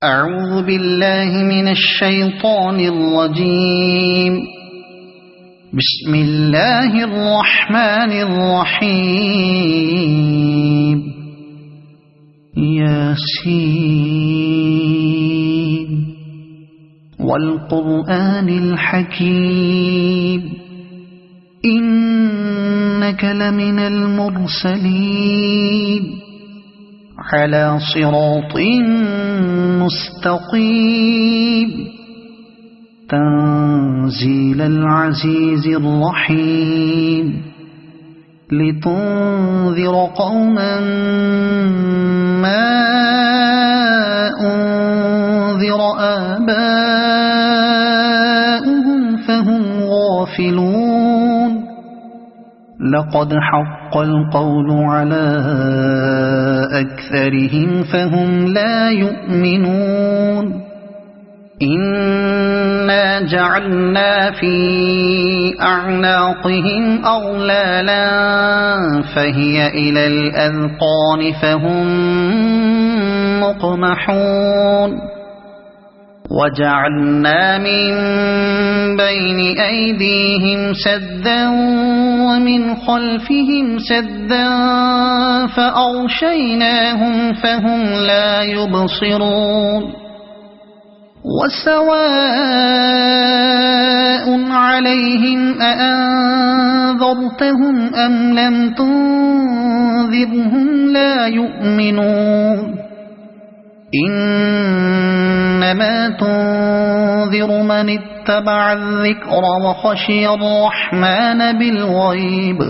أعوذ بالله من الشيطان الرجيم. بسم الله الرحمن الرحيم. ياسين والقرآن الحكيم إنك لمن المرسلين على صراط مستقيم تنزيل العزيز الرحيم لتنذر قوما ما أنذر آباؤهم فهم غافلون. لقد حق القول على أكثرهم فهم لا يؤمنون. إنا جعلنا في أعناقهم أغلالا فهي إلى الأذقان فهم مقمحون. وجعلنا من بين أيديهم سدا ومن خلفهم سدا فأغشيناهم فهم لا يبصرون. وسواء عليهم أأنذرتهم أم لم تنذرهم لا يؤمنون. إنما تنذر من اتبع الذكر وخشي الرحمن بالغيب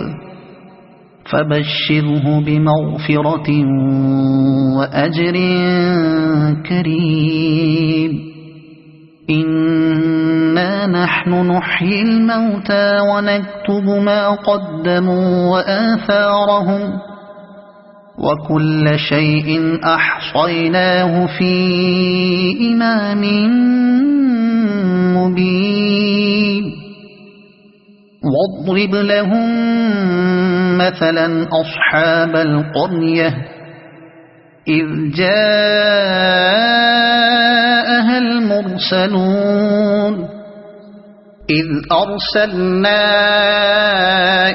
فبشره بمغفرة وأجر كريم. إنا نحن نحيي الموتى ونكتب ما قدموا وآثارهم وكل شيء أحصيناه في إمام مبين. واضرب لهم مثلا أصحاب القرية إذ جاءها المرسلون إذ أرسلنا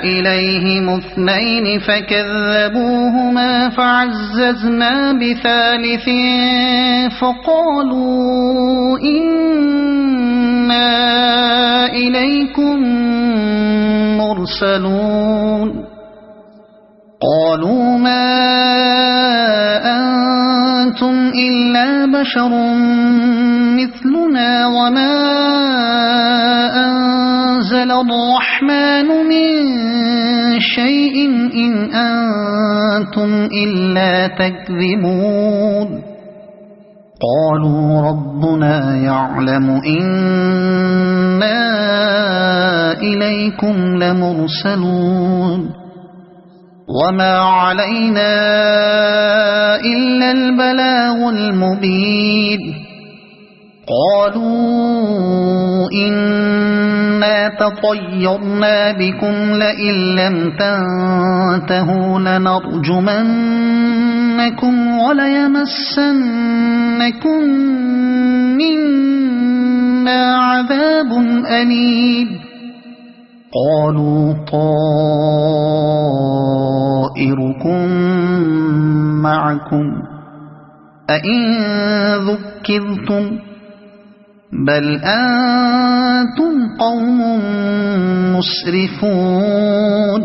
إليهم اثنين فكذبوهما فعززنا بثالث فقالوا إنا إليكم مرسلون. قالوا ما أنتم إلا بشر مثلنا وما أنزل الرحمن من شيء إن أنتم إلا تكذبون. قالوا ربنا يعلم إنا إليكم لمرسلون وما علينا إلا البلاغ المبين. قالوا إنا تطيرنا بكم لئن لم تنتهوا لنرجمنكم وليمسنكم منا عذاب أليم. قالوا طائركم معكم أئن ذكرتم بل أنتم قوم مسرفون.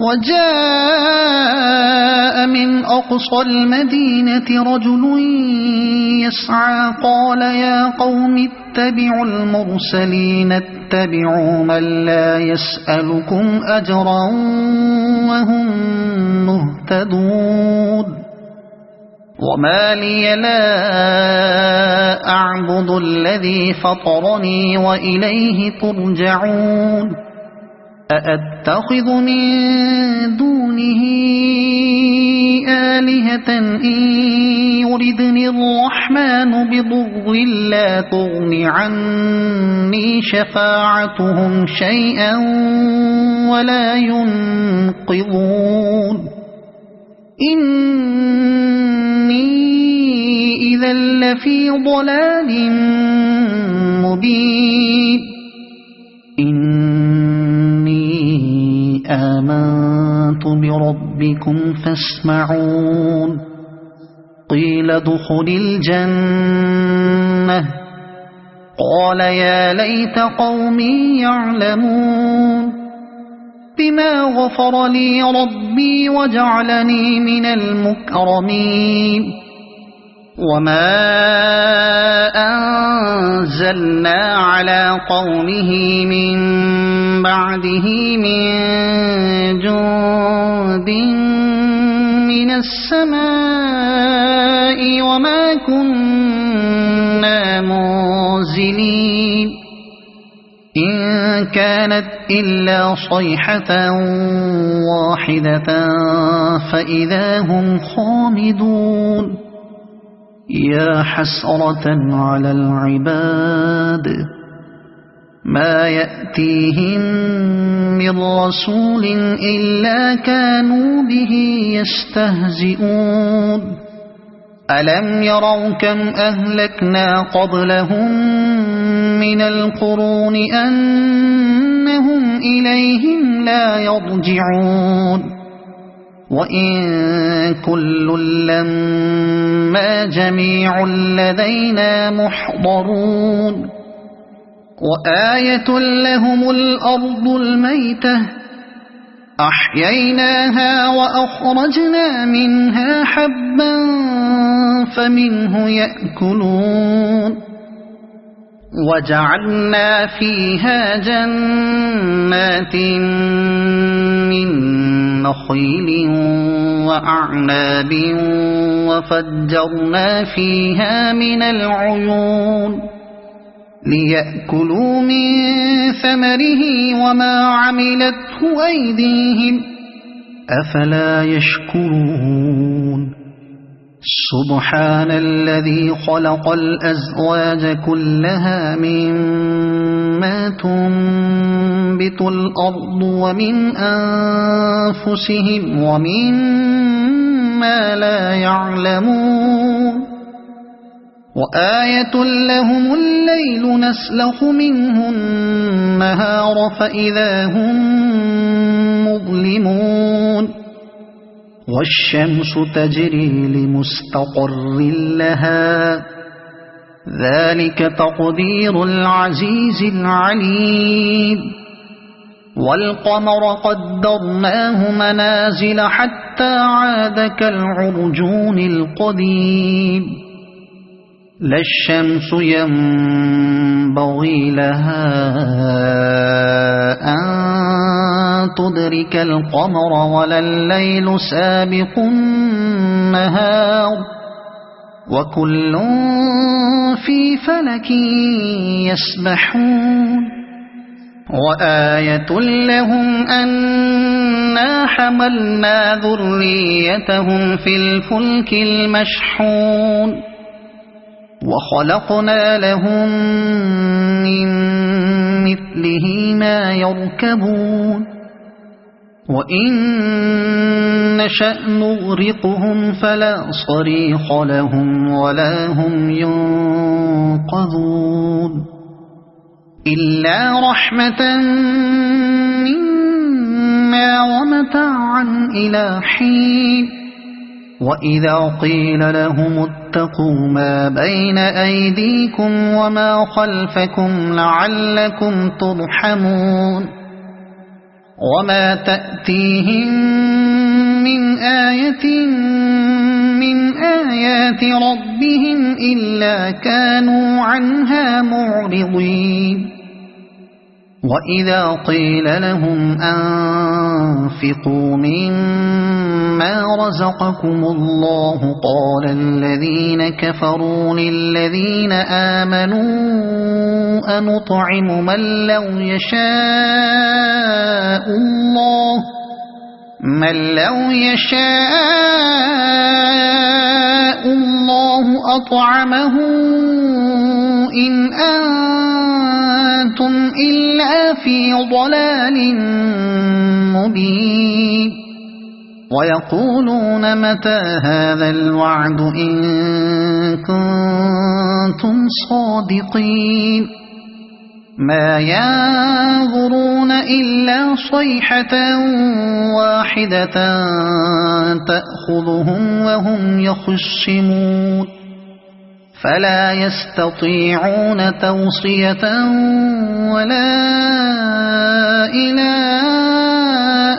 وجاء من أقصى المدينة رجل يسعى قال يا قوم اتبعوا المرسلين اتبعوا من لا يسألكم أجرا وهم مهتدون. وما لي لا أعبد الذي فطرني وإليه ترجعون. أأتخذ من دونه آلهة إن يردني الرحمن بضر لا تغن عني شفاعتهم شيئا ولا ينقذون. إني إذا لفي ضلال مبين إني آمنت بربكم فاسمعون قيل ادخل الجنة قال يا ليت قومي يعلمون بما غفر لي ربي وجعلني من المكرمين وما أنزلنا على قومه من بعده من جند من السماء وما كنا منزلين إن كانت إلا صيحة واحدة فإذا هم خامدون يا حسرة على العباد ما يأتيهم من رسول إلا كانوا به يستهزئون ألم يروا كم أهلكنا قبلهم من القرون أنهم إليهم لا يرجعون وإن كل لما جميع لدينا محضرون وآية لهم الأرض الميتة أحييناها وأخرجنا منها حبا فمنه يأكلون وجعلنا فيها جنات من نخيل وأعناب وفجرنا فيها من العيون ليأكلوا من ثمره وما عملته أيديهم أفلا يشكرون سبحان الذي خلق الأزواج كلها مما تنبت الأرض ومن أنفسهم ومما لا يعلمون وآية لهم الليل نسلخ منه النهار فإذا هم مظلمون والشمس تجري لمستقر لها ذلك تقدير العزيز العليم والقمر قدرناه منازل حتى عاد كالعرجون القديم لا الشمس ينبغي لها أن تدرك القمر ولا الليل سابق النهار وكل في فلك يسبحون وآية لهم أنا حملنا ذريتهم في الفلك المشحون وخلقنا لهم من مثله ما يركبون وإن نشأ نغرقهم فلا صريخ لهم ولا هم ينقذون إلا رحمة منا ومتاعا إلى حين وإذا قيل لهم اتقوا ما بين أيديكم وما خلفكم لعلكم ترحمون وما تأتيهم من آية من آيات ربهم إلا كانوا عنها معرضين وإذا قيل لهم أنفقوا مما رزقكم الله قال الذين كفروا للذين آمنوا أنطعم من لو يشاء الله أطعمه إن أنتم إلا في ضلال مبين ويقولون متى هذا الوعد إن كنتم صادقين ما ينظرون إلا صيحة واحدة تأخذهم وهم يخصمون فلا يستطيعون توصية ولا إلى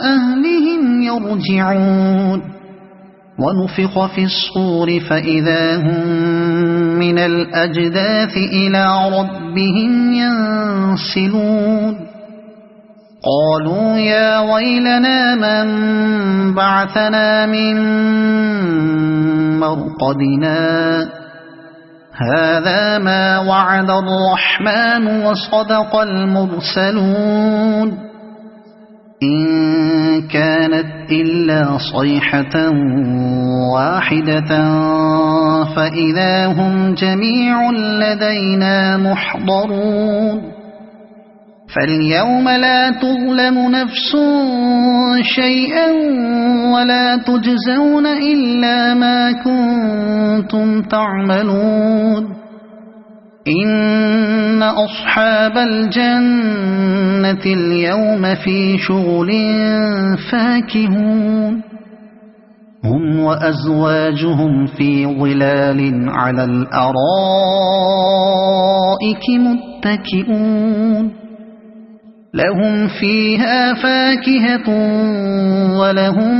أهلهم يرجعون ونفخ في الصور فإذا هم من الأجداث إلى ربهم ينسلون قالوا يا ويلنا من بعثنا من مرقدنا هذا ما وعد الرحمن وصدق المرسلون إن كانت إلا صيحة واحدة فإذا هم جميع لدينا محضرون فاليوم لا تظلم نفس شيئا ولا تجزون إلا ما كنتم تعملون إن أصحاب الجنة اليوم في شغل فاكهون هم وأزواجهم في ظلال على الأرائك متكئون لهم فيها فاكهة ولهم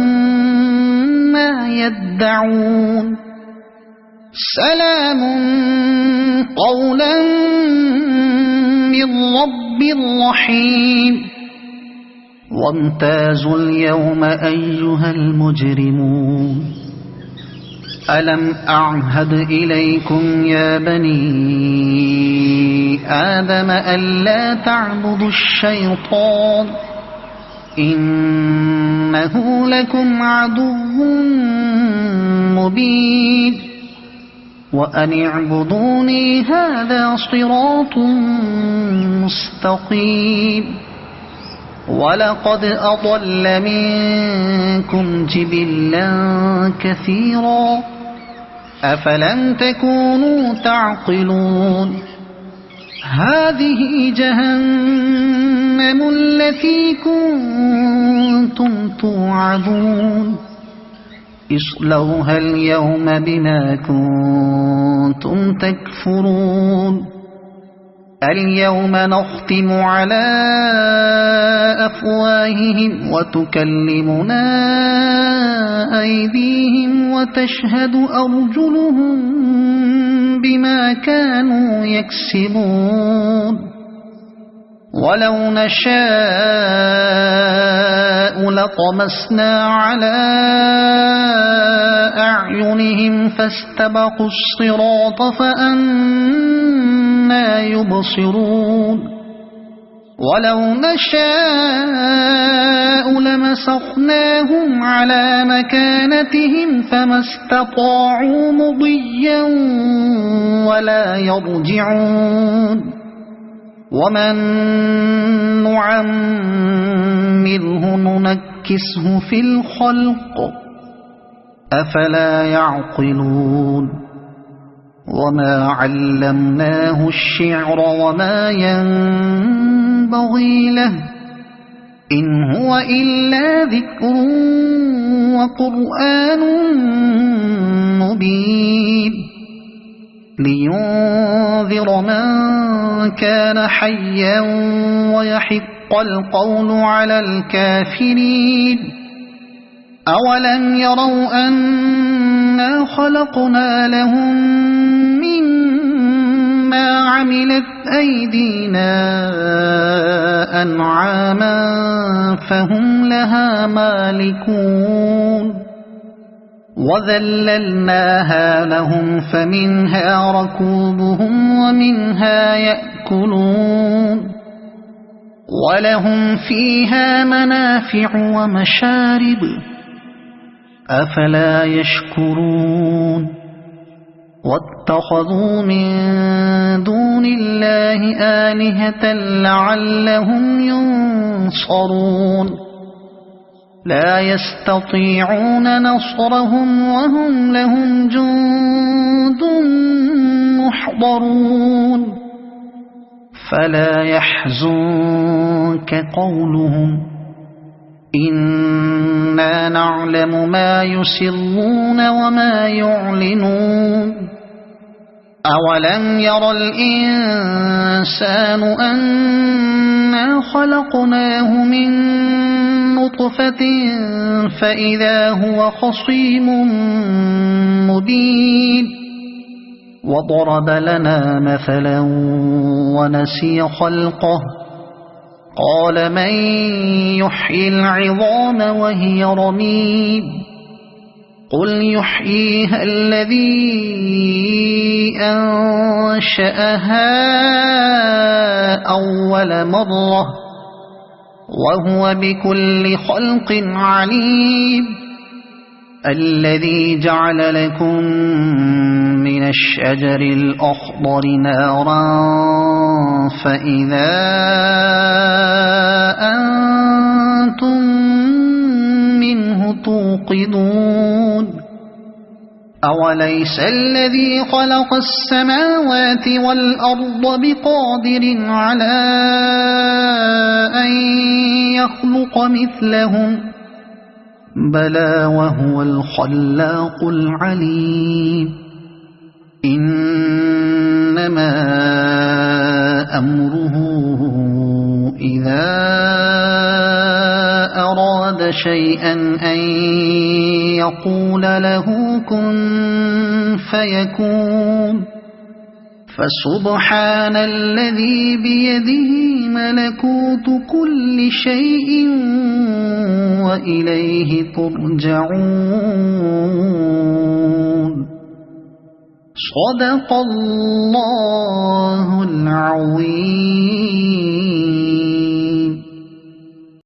ما يدعون سلام قولا من رب رحيم وامتازوا اليوم أيها المجرمون ألم أعهد إليكم يا بني آدم ألا تعبدوا الشيطان إنه لكم عدو مبين وأن اعبدوني هذا صراط مستقيم ولقد أضل منكم جبلا كثيرا أفلم تكونوا تعقلون هذه جهنم التي كنتم توعدون اصلوها اليوم بما كنتم تكفرون اليوم نختم على أفواههم وتكلمنا أيديهم وتشهد أرجلهم بما كانوا يكسبون ولو نشاء لطمسنا على أعينهم فاستبقوا الصراط فأنى يبصرون ولو نشاء لمسخناهم على مكانتهم فما استطاعوا مضيا ولا يرجعون ومن نعمره ننكسه في الخلق أفلا يعقلون وما علمناه الشعر وما ينبغي له إن هو إلا ذكر وقرآن مبين لينذر من كان حيا ويحق القول على الكافرين أولم يروا أنا خلقنا لهم مما عملت أيدينا أنعاما فهم لها مالكون وذللناها لهم فمنها ركوبهم ومنها يأكلون ولهم فيها منافع ومشارب أفلا يشكرون واتخذوا من دون الله آلهة لعلهم ينصرون لا يستطيعون نصرهم وهم لهم جند محضرون فلا يحزنك قولهم إنا نعلم ما يسرون وما يعلنون أولم ير الإنسان أنا خلقناه من نطفة فإذا هو خصيم مبين وضرب لنا مثلا ونسي خلقه قال من يحيي العظام وهي رميم قل يحييها الذي أنشأها أول مرة وهو بكل خلق عليم الذي جعل لكم من الشجر الأخضر نارا فإذا أنتم منه توقدون أوليس الذي خلق السماوات والأرض بقادر على أن يخلق مثلهم بلى وهو الخلاق العليم إنما أمره إذا أراد شيئا أن يقول له كن فيكون فسبحان الذي بيده ملكوت كل شيء وإليه ترجعون صدق الله العظيم.